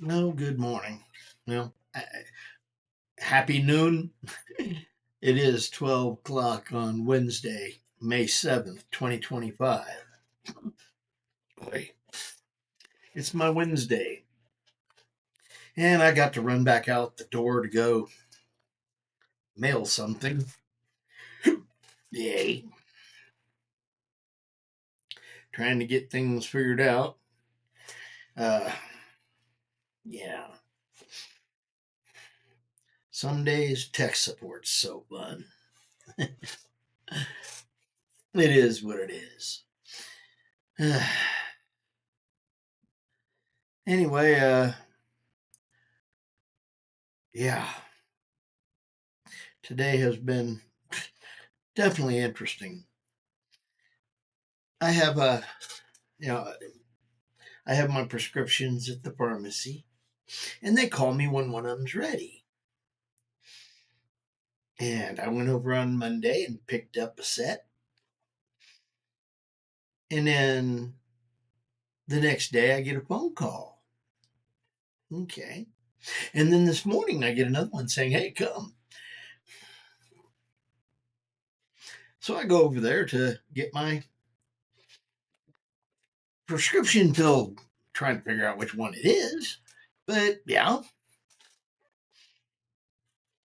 No, good morning. Well, happy noon. It is 12 o'clock on Wednesday, May 7th, 2025. Boy, it's my Wednesday. And I got to run back out the door to go mail something. Yay. Trying to get things figured out. Uh, yeah. Some days tech support's so fun. It is what it is. Anyway, yeah. Today has been definitely interesting. I have a, you know, I have my prescriptions at the pharmacy, and they call me when one of them's ready. And I went over on Monday and picked up a set, and then the next day I get a phone call. Okay. And then this morning I get another one saying, "Hey, come." So I go over there to get my prescription filled, trying to figure out which one it is. But yeah,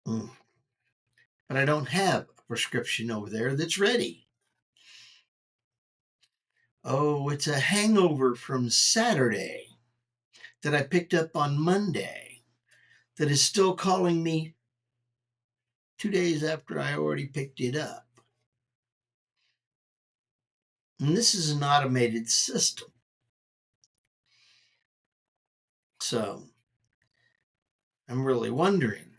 mm, but I don't have a prescription over there that's ready. Oh, it's a hangover from Saturday that I picked up on Monday that is still calling me 2 days after I already picked it up. And this is an automated system. So I'm really wondering,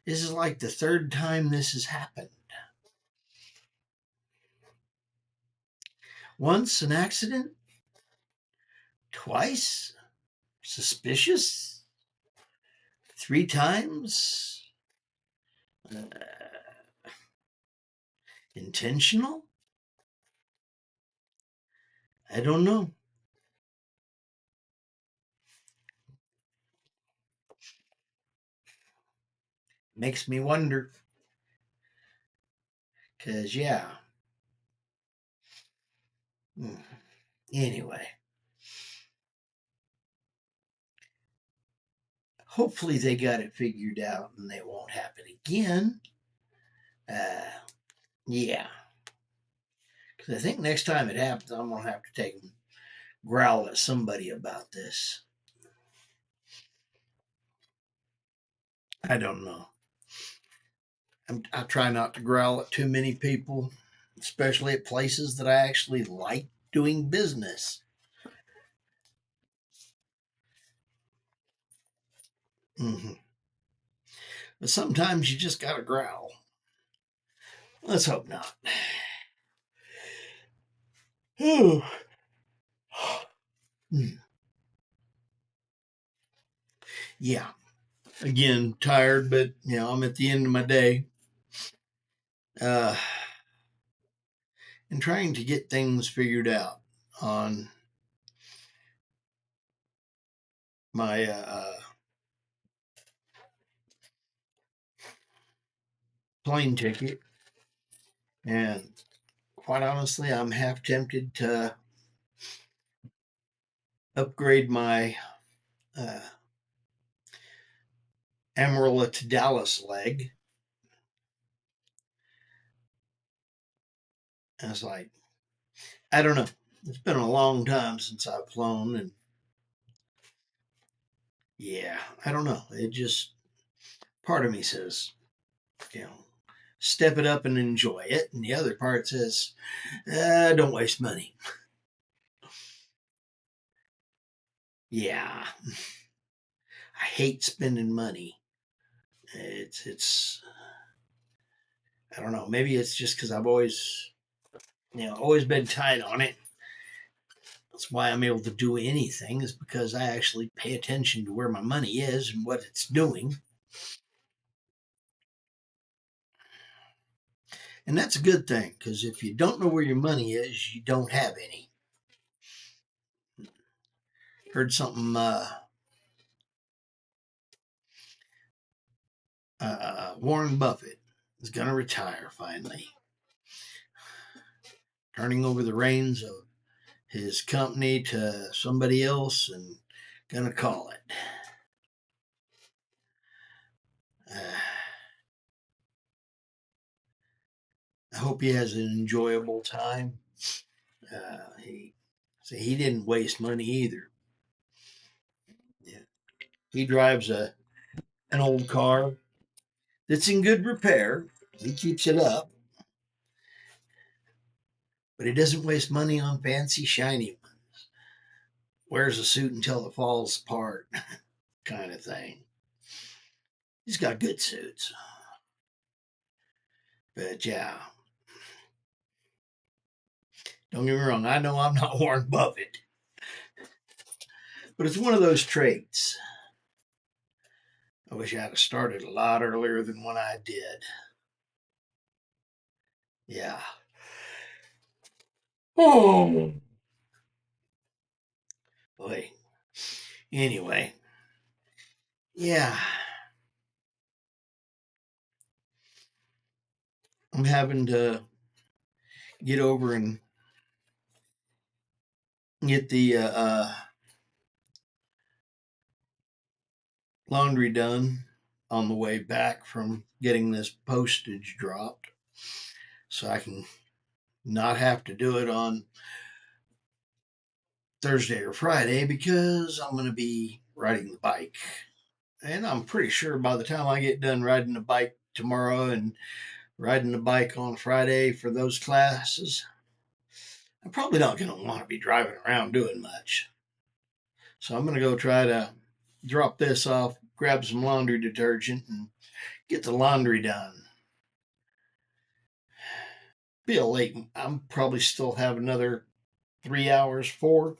this is like the third time this has happened. Once an accident, twice suspicious, three times intentional. I don't know. Makes me wonder. Because, yeah. Anyway, hopefully they got it figured out and they won't happen again. Uh, yeah. Because I think next time it happens, I'm going to have to take and growl at somebody about this. I don't know. I try not to growl at too many people, especially at places that I actually like doing business. Mm-hmm. But sometimes you just got to growl. Let's hope not. Yeah. Again, tired, but I'm at the end of my day. Uh, and trying to get things figured out on my plane ticket. And quite honestly, I'm half tempted to upgrade my uh, Amarillo to Dallas leg. And it's like, I don't know. It's been a long time since I've flown. And yeah, I don't know. It just, part of me says, you know, step it up and enjoy it. And the other part says, don't waste money. Yeah, I hate spending money. It's I don't know. Maybe it's just because I've always been tight on it. That's why I'm able to do anything, is because I actually pay attention to where my money is and what it's doing. And that's a good thing, because if you don't know where your money is, you don't have any. Heard something. Warren Buffett is going to retire finally, turning over the reins of his company to somebody else and going to call it. I hope he has an enjoyable time. He didn't waste money either. Yeah. He drives an old car that's in good repair. He keeps it up, but he doesn't waste money on fancy, shiny ones. Wears a suit until it falls apart, kind of thing. He's got good suits. But yeah, don't get me wrong. I know I'm not Warren Buffett, but it's one of those traits. I wish I had started a lot earlier than when I did. Yeah. Oh, boy. Anyway, yeah. I'm having to get over and get the laundry done on the way back from getting this postage dropped so I can not have to do it on Thursday or Friday because I'm going to be riding the bike. And I'm pretty sure by the time I get done riding the bike tomorrow and riding the bike on Friday for those classes, I'm probably not going to want to be driving around doing much. So I'm going to go try to drop this off, grab some laundry detergent, and get the laundry done. Be a late. I'm probably still have another 3 hours, before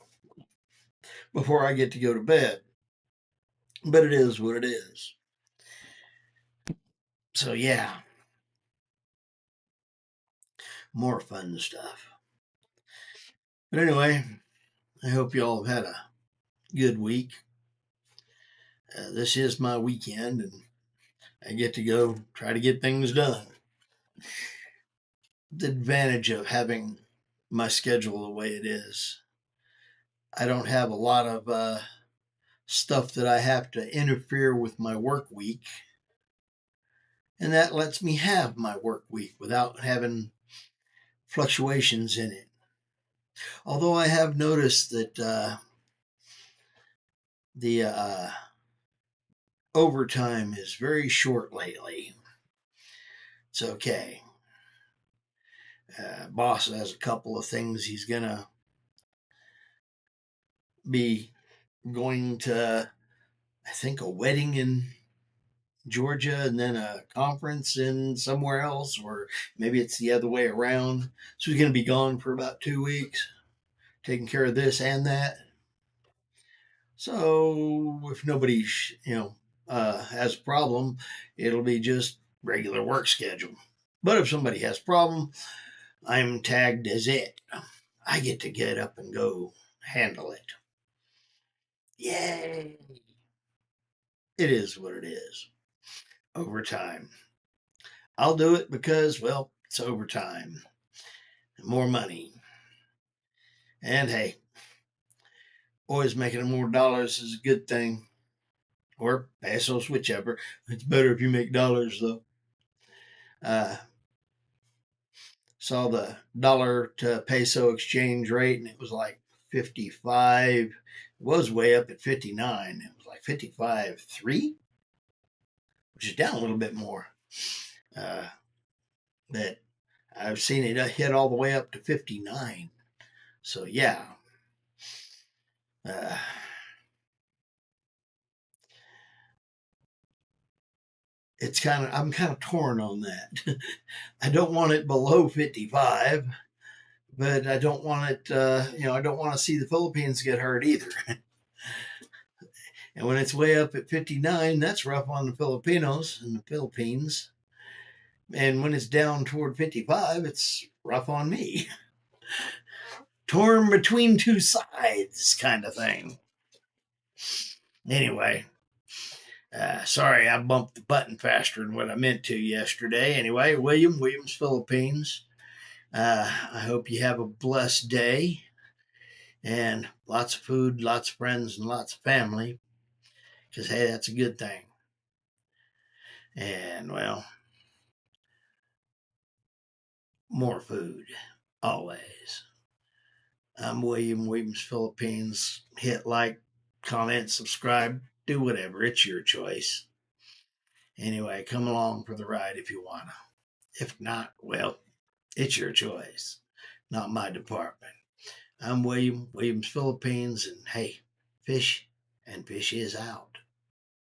I get to go to bed. But it is what it is. So yeah, more fun stuff. But anyway, I hope you all have had a good week. This is my weekend, and I get to go try to get things done. The advantage of having my schedule the way it is, I don't have a lot of stuff that I have to interfere with my work week. And that lets me have my work week without having fluctuations in it. Although I have noticed that the overtime is very short lately. It's okay. Boss has a couple of things he's going to be going to, I think, a wedding in Georgia and then a conference in somewhere else, or maybe it's the other way around. So he's going to be gone for about 2 weeks, taking care of this and that. So if nobody, has a problem, it'll be just regular work schedule. But if somebody has a problem, I'm tagged as it. I get to get up and go handle it. Yay! It is what it is. Overtime. I'll do it because, well, it's overtime. More money. And hey, always making more dollars is a good thing. Or pesos, whichever. It's better if you make dollars, though. Saw the dollar to peso exchange rate, and it was like 55. It was way up at 59. It was like 55.3, which is down a little bit more. But I've seen it hit all the way up to 59. So yeah. I'm kind of torn on that. I don't want it below 55, but I don't want it, I don't want to see the Philippines get hurt either. And when it's way up at 59, that's rough on the Filipinos in the Philippines. And when it's down toward 55, it's rough on me. Torn between two sides kind of thing. Anyway, sorry I bumped the button faster than what I meant to yesterday. Anyway, Williams, Philippines. I hope you have a blessed day and lots of food, lots of friends, and lots of family. Because, hey, that's a good thing. And, well, more food, always. I'm Williams, Philippines. Hit like, comment, subscribe, do whatever. It's your choice. Anyway, come along for the ride if you want to. If not, well, it's your choice, not my department. I'm Williams, Philippines, and hey, fish and fish is out.